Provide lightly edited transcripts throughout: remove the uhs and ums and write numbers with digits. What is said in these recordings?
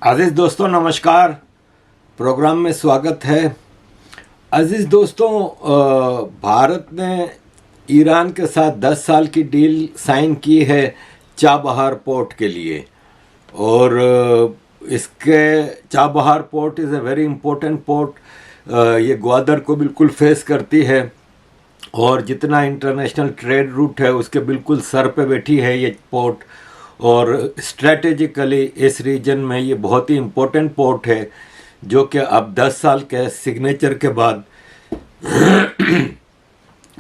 अज़ीज़ दोस्तों नमस्कार। प्रोग्राम में स्वागत है। अज़ीज़ दोस्तों, भारत ने ईरान के साथ 10 साल की डील साइन की है चाबहार पोर्ट के लिए, और इसके Chabahar port is a very important port. ये ग्वादर को बिल्कुल फेस करती है और जितना इंटरनेशनल ट्रेड रूट है उसके बिल्कुल सर पे बैठी है ये पोर्ट, और स्ट्रेटेजिकली इस रीजन में ये बहुत ही इम्पोर्टेंट पोर्ट है, जो कि अब 10 साल के सिग्नेचर के बाद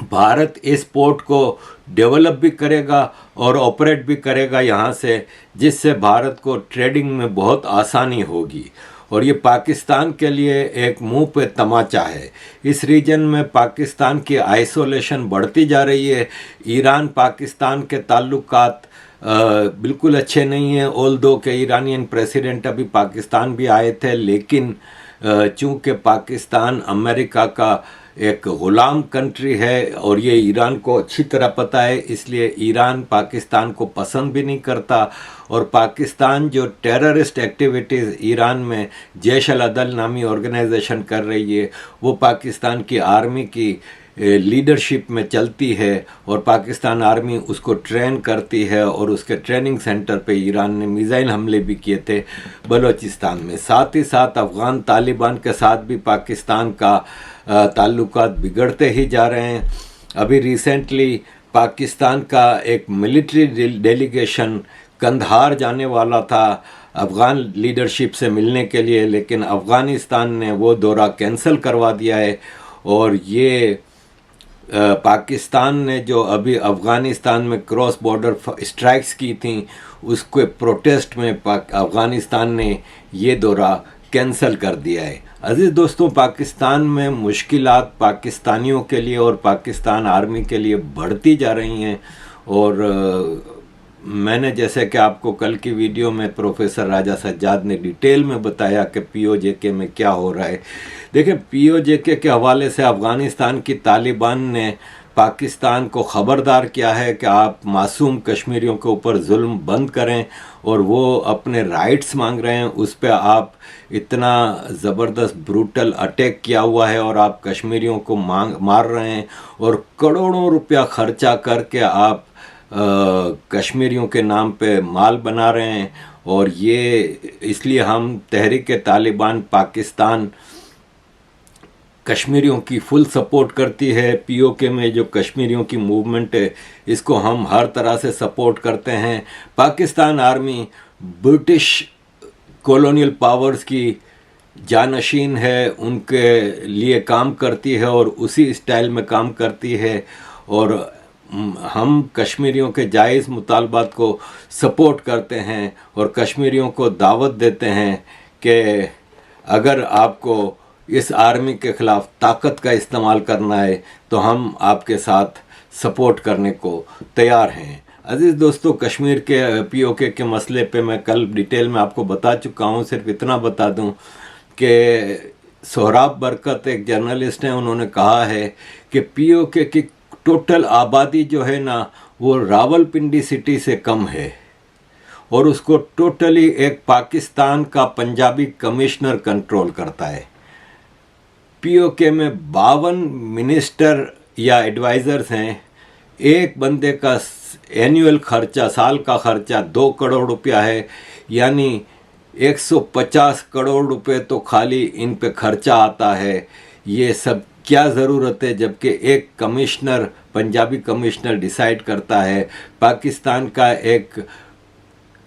भारत इस पोर्ट को डेवलप भी करेगा और ऑपरेट भी करेगा यहाँ से, जिससे भारत को ट्रेडिंग में बहुत आसानी होगी। और ये पाकिस्तान के लिए एक मुंह पे तमाचा है। इस रीजन में पाकिस्तान की आइसोलेशन बढ़ती जा रही है। ईरान पाकिस्तान के ताल्लुकात बिल्कुल अच्छे नहीं हैं। ऑल्दो के ईरानियन प्रेसिडेंट अभी पाकिस्तान भी आए थे, लेकिन चूँकि पाकिस्तान अमेरिका का एक ग़ुलाम कंट्री है और ये ईरान को अच्छी तरह पता है, इसलिए ईरान पाकिस्तान को पसंद भी नहीं करता। और पाकिस्तान जो टेररिस्ट एक्टिविटीज़ ईरान में जैश अल अदल नामी ऑर्गेनाइजेशन कर रही है, वो पाकिस्तान की आर्मी की लीडरशिप में चलती है, और पाकिस्तान आर्मी उसको ट्रेन करती है, और उसके ट्रेनिंग सेंटर पे ईरान ने मिसाइल हमले भी किए थे बलूचिस्तान में। साथ ही साथ अफ़गान तालिबान के साथ भी पाकिस्तान का ताल्लुकात बिगड़ते ही जा रहे हैं। अभी रिसेंटली पाकिस्तान का एक मिलिट्री डेलीगेशन कंधार जाने वाला था अफ़गान लीडरशिप से मिलने के लिए, लेकिन अफ़गानिस्तान ने वो दौरा कैंसिल करवा दिया है। और ये पाकिस्तान ने जो अभी अफ़गानिस्तान में क्रॉस बॉर्डर स्ट्राइक्स की थी, उसके प्रोटेस्ट में अफ़गानिस्तान ने ये दौरा कैंसिल कर दिया है। अज़ीज़ दोस्तों, पाकिस्तान में मुश्किलात पाकिस्तानियों के लिए और पाकिस्तान आर्मी के लिए बढ़ती जा रही हैं। और मैंने जैसे कि आपको कल की वीडियो में प्रोफेसर राजा सज्जाद ने डिटेल में बताया कि पीओजेके में क्या हो रहा है। देखिए, पीओजेके के हवाले से अफ़गानिस्तान की तालिबान ने पाकिस्तान को ख़बरदार किया है कि आप मासूम कश्मीरियों के ऊपर जुल्म बंद करें, और वो अपने राइट्स मांग रहे हैं। उस पर आप इतना ज़बरदस्त ब्रूटल अटैक किया हुआ है और आप कश्मीरियों को मार रहे हैं, और करोड़ों रुपया खर्चा करके आप कश्मीरियों के नाम पे माल बना रहे हैं। और ये इसलिए हम तहरीक तालिबान पाकिस्तान कश्मीरियों की फुल सपोर्ट करती है। पीओके में जो कश्मीरियों की मूवमेंट है, इसको हम हर तरह से सपोर्ट करते हैं। Pakistan army British colonial powers की जानशीन है, उनके लिए काम करती है और उसी स्टाइल में काम करती है। और हम कश्मीरियों के जायज़ मुतालबात को सपोर्ट करते हैं और कश्मीरियों को दावत देते हैं कि अगर आपको इस आर्मी के ख़िलाफ़ ताकत का इस्तेमाल करना है तो हम आपके साथ सपोर्ट करने को तैयार हैं। अज़ीज़ दोस्तों, कश्मीर के पीओके के मसले पे मैं कल डिटेल में आपको बता चुका हूँ। सिर्फ इतना बता दूँ कि सोहराब बरकत एक जर्नलिस्ट हैं, उन्होंने कहा है कि पीओके की टोटल आबादी जो है ना, वो रावलपिंडी सिटी से कम है, और उसको टोटली एक पाकिस्तान का पंजाबी कमिश्नर कंट्रोल करता है। पीओके में 52 मिनिस्टर या एडवाइज़र्स हैं। एक बंदे का एनुअल खर्चा, साल का खर्चा 2 करोड़ रुपया है, यानी 150 करोड़ रुपए तो खाली इन पे खर्चा आता है। ये सब क्या ज़रूरत है, जबकि एक कमिश्नर, पंजाबी कमिश्नर डिसाइड करता है। पाकिस्तान का एक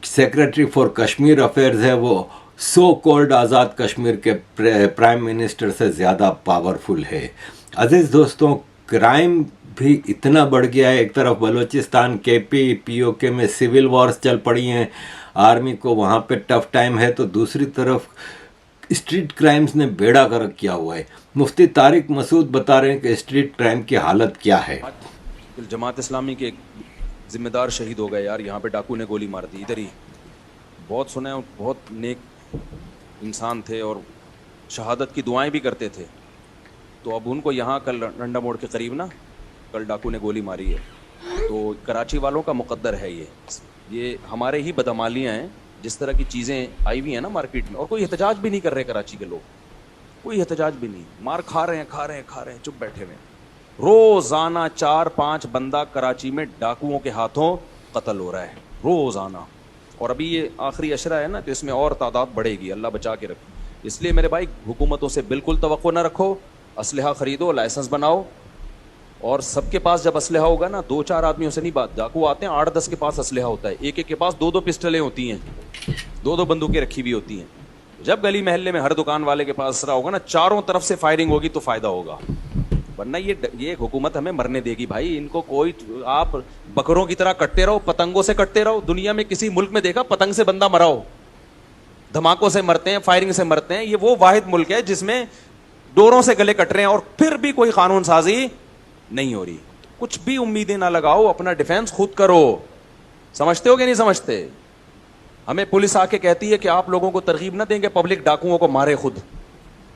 सेक्रेटरी फॉर कश्मीर अफेयर्स है, वो सो कॉल्ड आज़ाद कश्मीर के प्राइम मिनिस्टर से ज़्यादा पावरफुल है। अज़ीज़ दोस्तों, क्राइम भी इतना बढ़ गया है। एक तरफ बलूचिस्तान केपी पीओके में सिविल वॉर्स चल पड़ी हैं, आर्मी को वहाँ पे टफ टाइम है, तो दूसरी तरफ स्ट्रीट क्राइम्स ने बेड़ा गर्क किया हुआ है। मुफ्ती तारिक मसूद बता रहे हैं कि स्ट्रीट क्राइम की हालत क्या है। जमात इस्लामी के एक ज़िम्मेदार शहीद हो गए यार, यहाँ पे डाकू ने गोली मार दी इधर ही। बहुत सुने, बहुत नेक इंसान थे और शहादत की दुआएं भी करते थे। तो अब उनको यहाँ कल रंडा मोड़ के करीब ना कल डाकू ने गोली मारी है। तो कराची वालों का मुकद्दर है ये हमारे ही बदअमालियाँ हैं جس طرح کی چیزیں آئی ہوئی ہیں نا مارکیٹ میں, اور کوئی احتجاج بھی نہیں کر رہے کراچی کے لوگ, کوئی احتجاج بھی نہیں, مار کھا رہے ہیں چپ بیٹھے ہوئے. روزانہ 4-5 بندہ کراچی میں ڈاکوؤں کے ہاتھوں قتل ہو رہا ہے روزانہ, اور ابھی یہ آخری عشرہ ہے نا تو اس میں اور تعداد بڑھے گی, اللہ بچا کے رکھے. اس لیے میرے بھائی حکومتوں سے بالکل توقع نہ رکھو, اسلحہ خریدو, لائسنس بناؤ, اور سب کے پاس جب اسلحہ ہوگا نا, 2-4 آدمیوں سے نہیں بات, ڈاکو آتے ہیں 8-10 کے پاس اسلحہ ہوتا ہے, ایک کے پاس 2 پسٹلیں ہوتی ہیں, 2 بندوقیں رکھی ہوئی ہوتی ہیں. جب گلی محلے میں ہر دکان والے کے پاس اسلحہ ہوگا نا, چاروں طرف سے فائرنگ ہوگی تو فائدہ ہوگا, ورنہ یہ حکومت ہمیں مرنے دے گی بھائی. ان کو کوئی, آپ بکروں کی طرح کٹتے رہو, پتنگوں سے کٹتے رہو. دنیا میں کسی ملک میں دیکھا پتنگ سے بندہ مرا ہو؟ دھماکوں سے مرتے ہیں, فائرنگ سے مرتے ہیں. یہ وہ واحد ملک ہے جس میں ڈوروں سے گلے کٹ رہے ہیں اور پھر بھی کوئی قانون سازی نہیں ہو رہی. کچھ بھی امیدیں نہ لگاؤ, اپنا ڈیفینس خود کرو. سمجھتے ہو کہ نہیں سمجھتے؟ ہمیں پولیس آ کے کہتی ہے کہ آپ لوگوں کو ترغیب نہ دیں گے پبلک ڈاکوؤں کو مارے خود,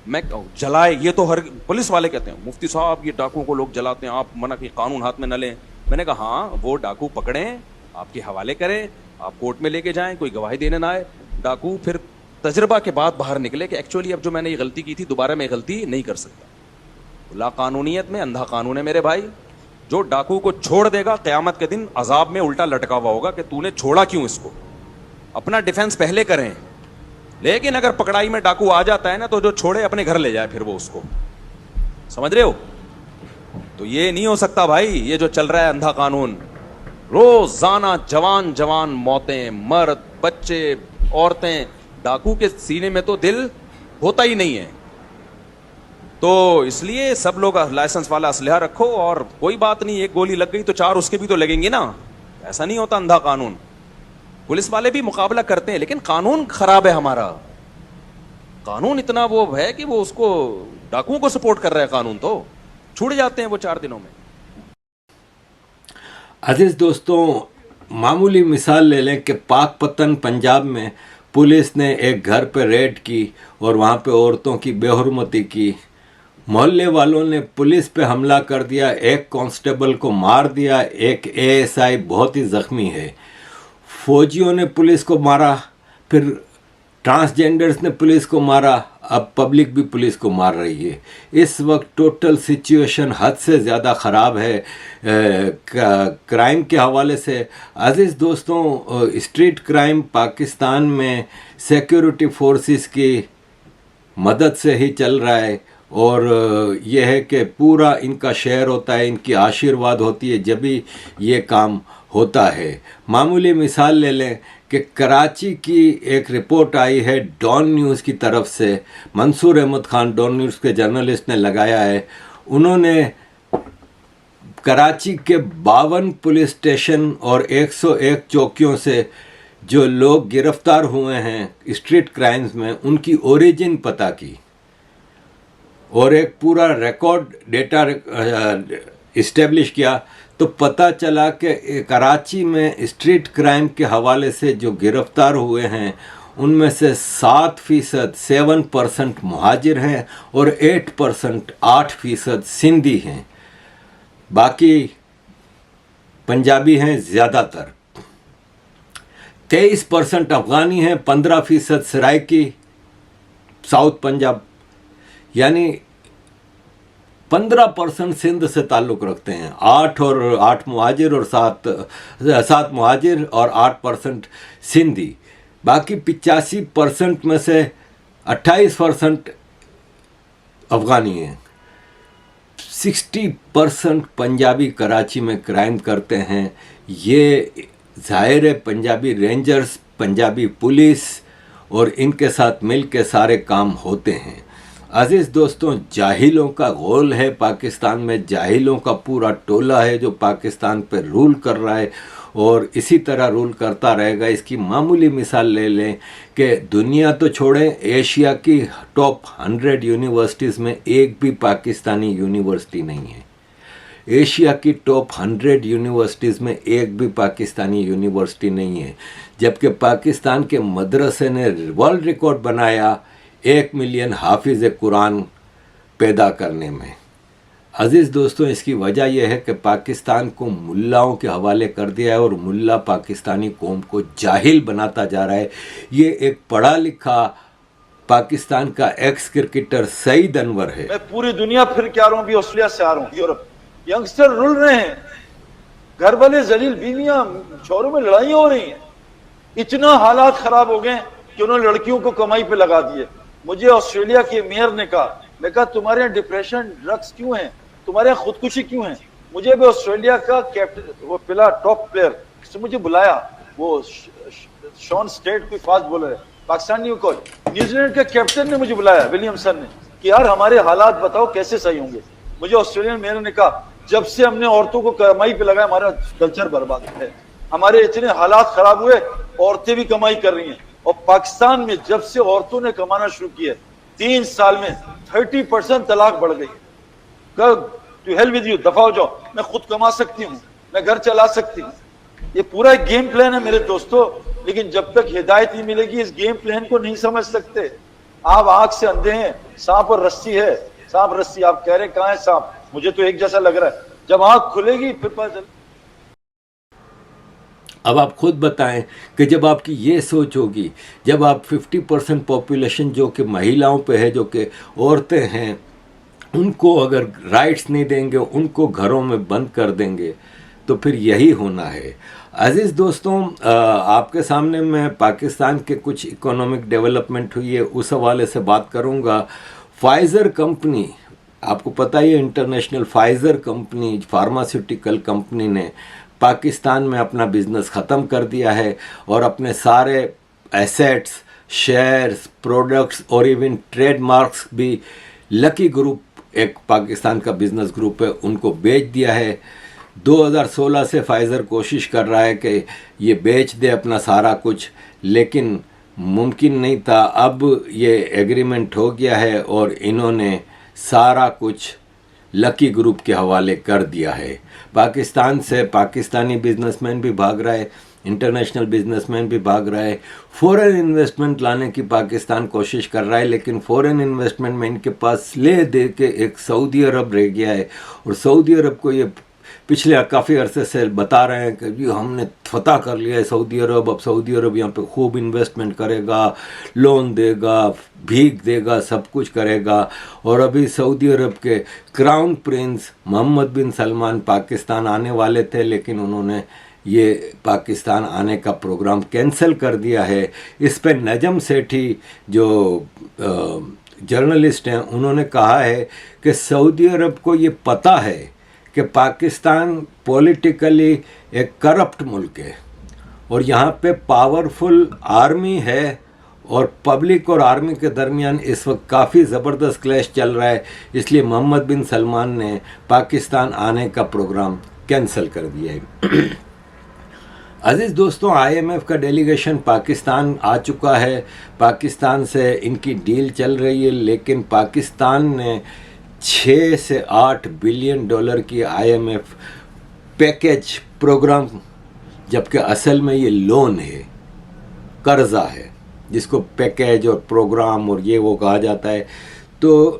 میں جلائے. یہ تو ہر پولیس والے کہتے ہیں مفتی صاحب یہ ڈاکوؤں کو لوگ جلاتے ہیں, آپ منع کی, قانون ہاتھ میں نہ لیں. میں نے کہا ہاں, وہ ڈاکو پکڑیں, آپ کے حوالے کریں, آپ کورٹ میں لے کے جائیں, کوئی گواہی دینے نہ آئے. ڈاکو پھر تجربہ کے بعد باہر نکلے کہ ایکچولی اب جو میں نے یہ غلطی کی تھی دوبارہ میں غلطی نہیں کر سکتا. لا قانونیت میں اندھا قانون ہے میرے بھائی. جو ڈاکو کو چھوڑ دے گا قیامت کے دن عذاب میں الٹا لٹکا ہوا ہوگا کہ تو نے چھوڑا کیوں اس کو. اپنا ڈیفینس پہلے کریں, لیکن اگر پکڑائی میں ڈاکو آ جاتا ہے نا تو جو چھوڑے اپنے گھر لے جائے پھر وہ اس کو. سمجھ رہے ہو؟ تو یہ نہیں ہو سکتا بھائی, یہ جو چل رہا ہے اندھا قانون. روزانہ جوان موتیں, مرد, بچے, عورتیں. ڈاکو کے سینے میں تو دل ہوتا ہی نہیں ہے. تو اس لیے سب لوگ لائسنس والا اسلحہ رکھو, اور کوئی بات نہیں, ایک گولی لگ گئی تو 4 اس کے بھی تو لگیں گے نا. ایسا نہیں ہوتا اندھا قانون. پولیس والے بھی مقابلہ کرتے ہیں لیکن قانون خراب ہے ہمارا. قانون اتنا وہ ہے کہ وہ اس کو ڈاکوؤں کو سپورٹ کر رہا ہے. قانون تو چھوٹ جاتے ہیں وہ 4 دنوں میں. عزیز دوستوں, معمولی مثال لے لیں کہ پاک پتن پنجاب میں پولیس نے ایک گھر پہ ریڈ کی اور وہاں پہ عورتوں کی بے حرمتی کی. محلے والوں نے پولیس پہ حملہ کر دیا, ایک کانسٹیبل کو مار دیا, ایک ASI بہت ہی زخمی ہے. فوجیوں نے پولیس کو مارا, پھر ٹرانسجینڈرز نے پولیس کو مارا, اب پبلک بھی پولیس کو مار رہی ہے. اس وقت ٹوٹل سچویشن حد سے زیادہ خراب ہے کرائم کے حوالے سے. عزیز دوستوں, اسٹریٹ کرائم پاکستان میں سیکیورٹی فورسز کی مدد سے ہی چل رہا ہے, اور یہ ہے کہ پورا ان کا شیئر ہوتا ہے, ان کی آشیرواد ہوتی ہے جبھی یہ کام ہوتا ہے. معمولی مثال لے لیں کہ کراچی کی ایک رپورٹ آئی ہے ڈان نیوز کی طرف سے, منصور احمد خان ڈان نیوز کے جرنلسٹ نے لگایا ہے. انہوں نے کراچی کے 52 پولیس اسٹیشن اور 101 چوکیوں سے جو لوگ گرفتار ہوئے ہیں اسٹریٹ کرائمز میں, ان کی اوریجن پتہ کی اور ایک پورا ریکارڈ ڈیٹا اسٹیبلش کیا. تو پتہ چلا کہ کراچی میں اسٹریٹ کرائم کے حوالے سے جو گرفتار ہوئے ہیں ان میں سے 7% مہاجر ہیں اور 8% سندھی ہیں, باقی پنجابی ہیں زیادہ تر. 23% افغانی ہیں, 15% سرائکی ساؤتھ پنجاب, یعنی 15% سندھ سے تعلق رکھتے ہیں. 8 مہاجر اور 7 مہاجر اور 8% سندھی. باقی 85% میں سے 28% افغانی ہیں. 60% پنجابی کراچی میں کرائم کرتے ہیں. یہ ظاہر ہے پنجابی رینجرز, پنجابی پولیس اور ان کے ساتھ مل کے سارے کام ہوتے ہیں. عزیز دوستوں, جاہلوں کا غول ہے پاکستان میں, جاہلوں کا پورا ٹولہ ہے جو پاکستان پہ رول کر رہا ہے اور اسی طرح رول کرتا رہے گا. اس کی معمولی مثال لے لیں کہ دنیا تو چھوڑیں, ایشیا کی ٹاپ 100 یونیورسٹیز میں ایک بھی پاکستانی یونیورسٹی نہیں ہے. ایشیا کی ٹاپ 100 یونیورسٹیز میں ایک بھی پاکستانی یونیورسٹی نہیں ہے, جبکہ پاکستان کے مدرسے نے ورلڈ ریکارڈ بنایا 1 ملین حافظ قرآن پیدا کرنے میں. عزیز دوستوں، اس کی وجہ یہ ہے کہ پاکستان کو ملاؤں کے حوالے کر دیا ہے اور ملا پاکستانی قوم کو جاہل بناتا جا رہا ہے۔ یہ ایک پڑھا لکھا پاکستان کا ایکس کرکٹر سعید انور ہے۔ میں پوری دنیا پھر کے آ رہا ہوں، بھی آسٹریلیا سے آ رہا ہوں، یورپ، ینگسٹر رول رہے ہیں، گھر والے ذلیل، بیویاں شوہروں میں لڑائیاں ہو رہی ہیں، اتنا حالات خراب ہو گئے کہ انہوں نے لڑکیوں کو کمائی پہ لگا دیے۔ مجھے آسٹریلیا کے میئر نے کہا، میں کہا تمہارے یہاں ڈپریشن ڈرگس کیوں ہیں، تمہارے یہاں خودکشی کیوں ہیں؟ مجھے بھی آسٹریلیا کا کیپٹن، وہ پہلا ٹاپ پلیئر، اس نے مجھے بلایا، وہ شون اسٹیٹ کوئی فاسٹ بولر ہے، پاکستانی کوچ، نیوزی لینڈ کے کیپٹن نے مجھے بلایا، ولیمسن نے، کہ یار ہمارے حالات بتاؤ کیسے صحیح ہوں گے۔ مجھے آسٹریلین میئر نے کہا جب سے ہم نے عورتوں کو کمائی پہ لگایا ہمارا کلچر برباد ہے، ہمارے اتنے حالات خراب ہوئے، عورتیں بھی کمائی کر رہی ہیں، اور پاکستان میں جب سے عورتوں نے کمانا شروع کیا 3 سال میں 30% طلاق بڑھ گئی۔ ٹو ہیل ود یو، دفع ہو جاؤ، میں خود کما سکتی ہوں، میں گھر چلا سکتی ہوں۔ یہ پورا ایک گیم پلان ہے میرے دوستو، لیکن جب تک ہدایت نہیں ملے گی اس گیم پلان کو نہیں سمجھ سکتے۔ آپ آنکھ سے اندھے ہیں، سانپ اور رسی ہے، سانپ رسی، آپ کہہ رہے کہاں ہے سانپ، مجھے تو ایک جیسا لگ رہا ہے، جب آنکھ کھلے گی پھر پتہ چلے۔ اب آپ خود بتائیں کہ جب آپ کی یہ سوچ ہوگی، جب آپ 50% پاپولیشن جو کہ مہیلاؤں پہ ہے، جو کہ عورتیں ہیں، ان کو اگر رائٹس نہیں دیں گے، ان کو گھروں میں بند کر دیں گے، تو پھر یہی ہونا ہے۔ عزیز دوستوں، آپ کے سامنے میں پاکستان کے کچھ اکنامک ڈیولپمنٹ ہوئی ہے اس حوالے سے بات کروں گا۔ فائزر کمپنی، آپ کو پتہ ہی ہے، international Pfizer company, pharmaceutical company نے پاکستان میں اپنا بزنس ختم کر دیا ہے اور اپنے سارے ایسیٹس، شیئرز، پروڈکٹس اور ایون ٹریڈ مارکس بھی لکی گروپ، ایک پاکستان کا بزنس گروپ ہے، ان کو بیچ دیا ہے۔ 2016 سے فائزر کوشش کر رہا ہے کہ یہ بیچ دے اپنا سارا کچھ، لیکن ممکن نہیں تھا۔ اب یہ ایگریمنٹ ہو گیا ہے اور انہوں نے سارا کچھ لکی گروپ کے حوالے کر دیا ہے۔ پاکستان سے پاکستانی بزنس مین بھی بھاگ رہا ہے، انٹرنیشنل بزنس مین بھی بھاگ رہا ہے، فورن انویسٹمنٹ لانے کی پاکستان کوشش کر رہا ہے، لیکن فورن انویسٹمنٹ میں ان کے پاس لے دے کے ایک سعودی عرب رہ گیا ہے، اور سعودی عرب کو یہ پچھلے کافی عرصے سے بتا رہے ہیں کہ جی ہم نے فتح کر لیا ہے سعودی عرب، اب سعودی عرب یہاں پہ خوب انویسٹمنٹ کرے گا، لون دے گا، بھیک دے گا، سب کچھ کرے گا۔ اور ابھی سعودی عرب کے کراؤن پرنس محمد بن سلمان پاکستان آنے والے تھے، لیکن انہوں نے یہ پاکستان آنے کا پروگرام کینسل کر دیا ہے۔ اس پہ نجم سیٹھی جو جرنلسٹ ہیں، انہوں نے کہا ہے کہ سعودی عرب کو یہ پتہ ہے کہ پاکستان پولیٹیکلی ایک کرپٹ ملک ہے اور یہاں پہ پاورفل آرمی ہے، اور پبلک اور آرمی کے درمیان اس وقت کافی زبردست کلیش چل رہا ہے، اس لیے محمد بن سلمان نے پاکستان آنے کا پروگرام کینسل کر دیا ہے۔ عزیز دوستوں، IMF کا ڈیلیگیشن پاکستان آ چکا ہے، پاکستان سے ان کی ڈیل چل رہی ہے، لیکن پاکستان نے 6 سے 8 بلین ڈالر کی IMF پیکیج پروگرام، جبکہ اصل میں یہ لون ہے، قرضہ ہے، جس کو پیکیج اور پروگرام اور یہ وہ کہا جاتا ہے، تو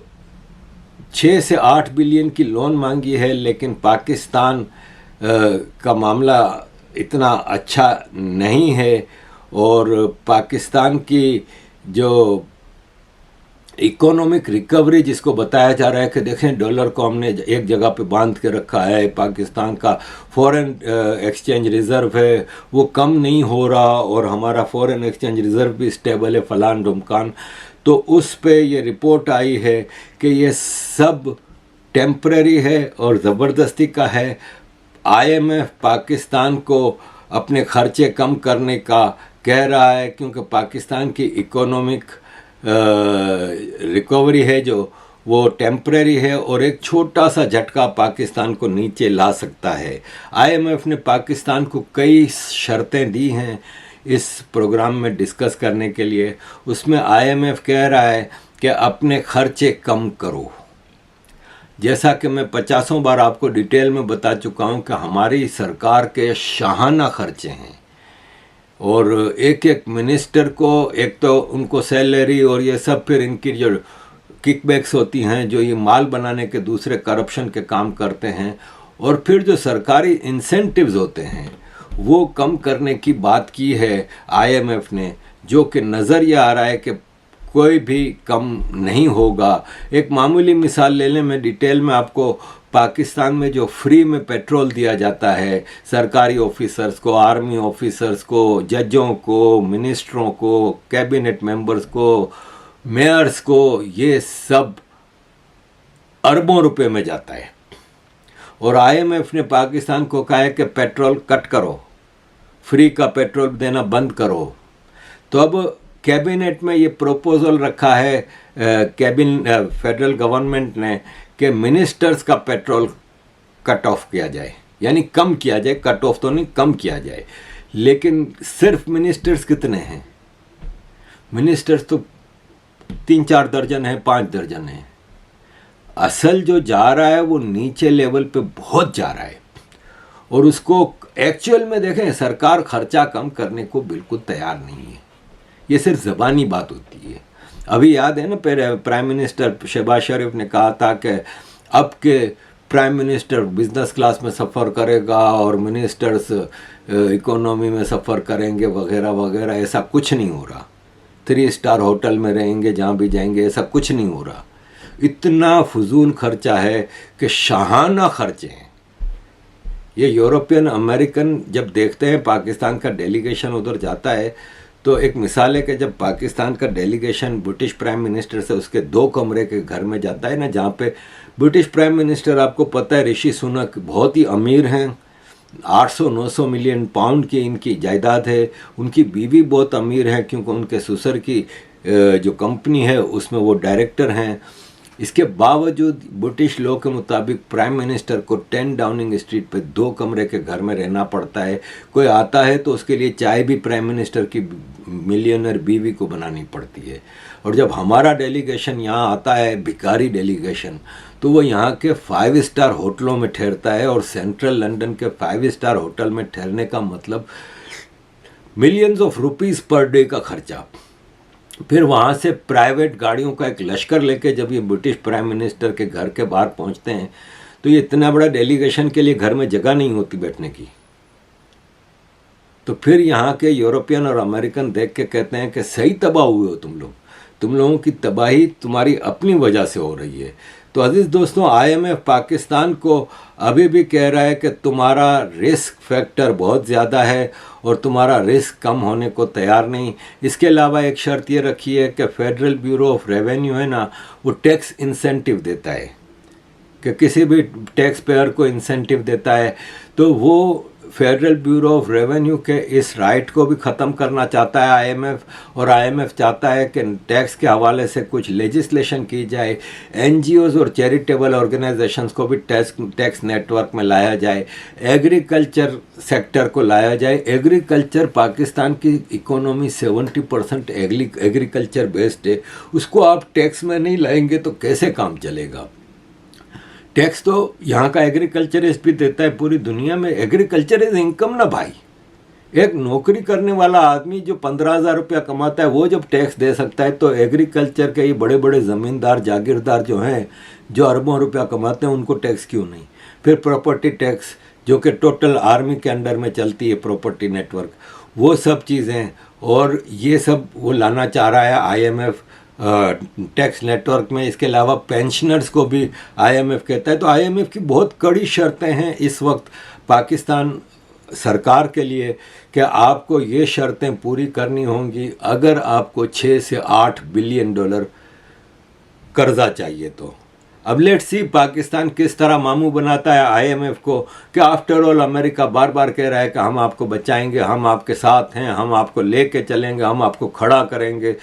6 سے 8 بلین کی لون مانگی ہے، لیکن پاکستان کا معاملہ اتنا اچھا نہیں ہے، اور پاکستان کی جو اکونومک ریکوری جس کو بتایا جا رہا ہے کہ دیکھیں ڈالر کو ہم نے ایک جگہ پہ باندھ کے رکھا ہے، پاکستان کا فورن ایکسچینج ریزرو ہے وہ کم نہیں ہو رہا، اور ہمارا فورن ایکسچینج ریزرو بھی اسٹیبل ہے، فلان ڈمکان، تو اس پہ یہ رپورٹ آئی ہے کہ یہ سب ٹیمپریری ہے اور زبردستی کا ہے۔ IMF پاکستان کو اپنے خرچے کم کرنے کا کہہ رہا ہے، کیونکہ پاکستان کی اکونومک ریکوری ہے جو وہ ٹیمپریری ہے، اور ایک چھوٹا سا جھٹکا پاکستان کو نیچے لا سکتا ہے۔ IMF نے پاکستان کو کئی شرطیں دی ہیں اس پروگرام میں ڈسکس کرنے کے لیے۔ اس میں IMF کہہ رہا ہے کہ اپنے خرچے کم کرو، جیسا کہ میں 50 بار آپ کو ڈیٹیل میں بتا چکا ہوں کہ ہماری سرکار کے شاہانہ خرچے ہیں، اور ایک ایک منسٹر کو ایک تو ان کو سیلری اور یہ سب، پھر ان کی جو किक बैक्स होती हैं, जो ये माल बनाने के दूसरे करप्शन के काम करते हैं, और फिर जो सरकारी इंसेंटिव्स होते हैं वो कम करने की बात की है IMF ने, जो कि नज़र ये आ रहा है कि कोई भी कम नहीं होगा। एक मामूली मिसाल ले लें, मैं डिटेल में आपको, पाकिस्तान में जो फ्री में पेट्रोल दिया जाता है सरकारी ऑफिसर्स को, आर्मी ऑफिसर्स को, जजों को, मिनिस्टरों को, कैबिनेट मेंबर्स को, मेयर्स को, ये सब अरबों रुपए में जाता है। और IMF ने पाकिस्तान को कहा है कि पेट्रोल कट करो, फ्री का पेट्रोल देना बंद करो। तो अब कैबिनेट में ये प्रपोजल रखा है फेडरल गवर्नमेंट ने कि मिनिस्टर्स का पेट्रोल कट ऑफ किया जाए, यानी कम किया जाए, कट ऑफ तो नहीं, कम किया जाए। लेकिन सिर्फ मिनिस्टर्स कितने हैं? मिनिस्टर्स तो 3-4 दर्जन है, 5 दर्जन है। असल जो जा रहा है वो नीचे लेवल पे बहुत जा रहा है, और उसको एक्चुअल में देखें, सरकार खर्चा कम करने को बिल्कुल तैयार नहीं है। ये सिर्फ ज़बानी बात होती है। अभी याद है ना, प्राइम मिनिस्टर शहबाज शरीफ ने कहा था कि अब के प्राइम मिनिस्टर बिजनेस क्लास में सफ़र करेगा और मिनिस्टर्स इकोनॉमी में सफ़र करेंगे वगैरह वगैरह। ऐसा कुछ नहीं हो रहा। 3 स्टार होटल में रहेंगे जहाँ भी जाएंगे, ऐसा कुछ नहीं हो रहा। इतना फजूल खर्चा है कि शाहाना खर्चे हैं। ये यूरोपियन अमेरिकन जब देखते हैं पाकिस्तान का डेलीगेशन उधर जाता है, तो एक मिसाल है कि जब पाकिस्तान का डेलीगेशन ब्रिटिश प्राइम मिनिस्टर से उसके 2 कमरे के घर में जाता है ना, जहाँ पे ब्रिटिश प्राइम मिनिस्टर, आपको पता है, ऋषि सुनक बहुत ही अमीर हैं, 800-900 मिलियन पाउंड की इनकी जायदाद है। उनकी बीवी बहुत अमीर है, क्योंकि उनके ससुर की जो कंपनी है उसमें वो डायरेक्टर हैं। इसके बावजूद ब्रिटिश लॉ के मुताबिक प्राइम मिनिस्टर को 10 डाउनिंग स्ट्रीट पे 2 कमरे के घर में रहना पड़ता है। कोई आता है तो उसके लिए चाय भी प्राइम मिनिस्टर की मिलियनर बीवी को बनानी पड़ती है। और जब हमारा डेलीगेशन यहाँ आता है, भिखारी डेलीगेशन, तो वो यहाँ के 5 स्टार होटलों में ठहरता है। और सेंट्रल लंदन के 5 स्टार होटल में ठहरने का मतलब millions of rupees per day का खर्चा। फिर वहाँ से प्राइवेट गाड़ियों का एक लश्कर लेके जब ये ब्रिटिश प्राइम मिनिस्टर के घर के बाहर पहुँचते हैं, तो ये इतना बड़ा डेलीगेशन के लिए घर में जगह नहीं होती बैठने की। तो फिर यहाँ के यूरोपियन और अमेरिकन देख के कहते हैं कि सही तबाह हुए हो तुम लोग, तुम लोगों की तबाही तुम्हारी अपनी वजह से हो रही है। तो अजीज़ दोस्तों, IMF पाकिस्तान को अभी भी कह रहा है कि तुम्हारा रिस्क फैक्टर बहुत ज़्यादा है और तुम्हारा रिस्क कम होने को तैयार नहीं। इसके अलावा एक शर्त ये रखी है कि फेडरल ब्यूरो ऑफ रेवेन्यू है ना, वो टैक्स इंसेंटिव देता है, कि किसी भी टैक्स पेयर को इंसेंटिव देता है। तो वो फेडरल ब्यूरो ऑफ रेवेन्यू के इस राइट को भी ख़त्म करना चाहता है IMF, और IMF चाहता है कि टैक्स के हवाले से कुछ लेजिस्लेशन की जाए, NGOs और चैरिटेबल ऑर्गेनाइजेशंस को भी टैक्स नेटवर्क में लाया जाए, एग्रीकल्चर सेक्टर को लाया जाए। एग्रीकल्चर, पाकिस्तान की इकोनॉमी 70% एग्रीकल्चर बेस्ड है, उसको आप टैक्स में नहीं लाएंगे तो कैसे काम चलेगा। टैक्स तो यहाँ का एग्रीकल्चरिस्ट भी देता है, पूरी दुनिया में एग्रीकल्चर इज इनकम ना भाई। एक नौकरी करने वाला आदमी जो 15,000 रुपया कमाता है वो जब टैक्स दे सकता है, तो एग्रीकल्चर के ये बड़े बड़े ज़मींदार जागीरदार जो हैं, जो अरबों रुपया कमाते हैं, उनको टैक्स क्यों नहीं। फिर प्रॉपर्टी टैक्स, जो कि टोटल आर्मी के अंडर में चलती है प्रॉपर्टी नेटवर्क, वो सब चीज़ें, और ये सब वो लाना चाह रहा है IMF टैक्स नेटवर्क में। इसके अलावा पेंशनर्स को भी IMF कहता है। तो IMF की बहुत कड़ी शर्तें हैं इस वक्त पाकिस्तान सरकार के लिए, कि आपको ये शर्तें पूरी करनी होंगी अगर आपको 6 से 8 बिलियन डॉलर कर्जा चाहिए। तो अब लेट्स सी पाकिस्तान किस तरह मामू बनाता है IMF को, कि आफ्टर ऑल अमेरिका बार बार कह रहा है कि हम आपको बचाएंगे, हम आपके साथ हैं, हम आपको लेके चलेंगे, हम आपको खड़ा करेंगे।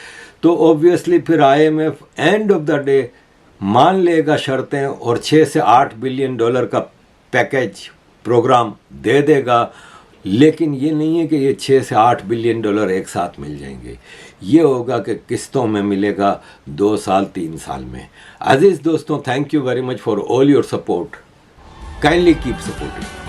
तो ऑब्वियसली फिर IMF end of the day मान लेगा शर्तें और 6 से 8 बिलियन डॉलर का पैकेज प्रोग्राम दे देगा। लेकिन ये नहीं है कि ये 6 से 8 बिलियन डॉलर एक साथ मिल जाएंगे। ये होगा कि किस्तों में मिलेगा 2 साल 3 साल में। अजीज़ दोस्तों, thank you very much for all your support. Kindly keep supporting.